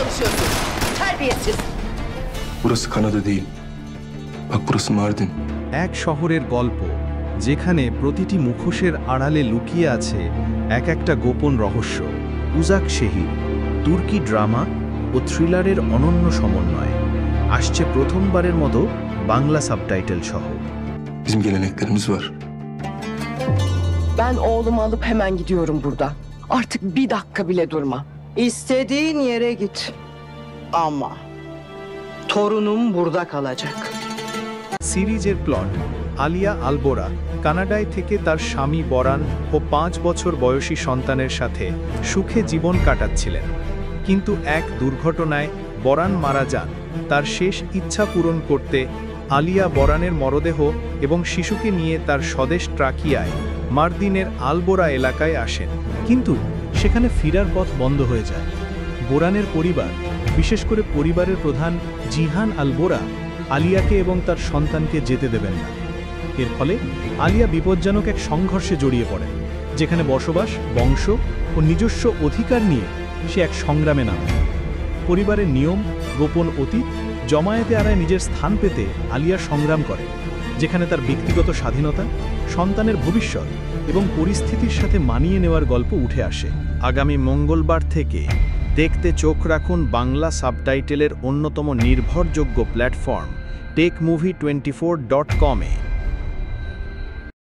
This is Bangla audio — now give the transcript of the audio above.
konuşuyorsun? Terbiyesiz. Burası Kanada değil. Bak burası Mardin. এক শহরের গল্প যেখানে প্রতিটি মুখোশের আড়ালে লুকিয়ে আছে এক একটা গোপন রহস্য। উজাক শেহির তুর্কি ড্রামা ও থ্রিলারের অনন্য সমন্বয় আসছে প্রথমবারের মতো বাংলা সাবটাইটেল সহ। Bizim geleneklerimiz var. Ben oğlumu alıp hemen gidiyorum buradan. Artık bir dakika bile durma. İstediğin yere git. Ama torunum burada kalacak. সিরিজের প্লট আলিয়া আলবোরা কানাডায় থেকে তার স্বামী বরান ও 5 বছর বয়সী সন্তানের সাথে সুখে জীবন কাটাচ্ছিলেন, কিন্তু এক দুর্ঘটনায় বরান মারা যান। তার শেষ ইচ্ছা পূরণ করতে আলিয়া বরানের মরদেহ এবং শিশুকে নিয়ে তার স্বদেশ ট্রাকিয়ায় মার্দিনের আলবোরা এলাকায় আসেন, কিন্তু সেখানে ফেরার পথ বন্ধ হয়ে যায়। বোরানের পরিবার, বিশেষ করে পরিবারের প্রধান জিহান আলবোরা আলিয়াকে এবং তার সন্তানকে যেতে দেবেন না। এর ফলে আলিয়া বিপজ্জনক এক সংঘর্ষে জড়িয়ে পড়েন, যেখানে বসবাস, বংশ ও নিজস্ব অধিকার নিয়ে সে এক সংগ্রামে নামে। পরিবারের নিয়ম, গোপন অতীত, জমায়েতে আড়ায় নিজের স্থান পেতে আলিয়া সংগ্রাম করে, যেখানে তার ব্যক্তিগত স্বাধীনতা, সন্তানের ভবিষ্যৎ এবং পরিস্থিতির সাথে মানিয়ে নেওয়ার গল্প উঠে আসে। আগামী মঙ্গলবার থেকে দেখতে চোখ রাখুন বাংলা সাবটাইটেলের অন্যতম নির্ভরযোগ্য প্ল্যাটফর্ম টেকমুভি24.com-এ।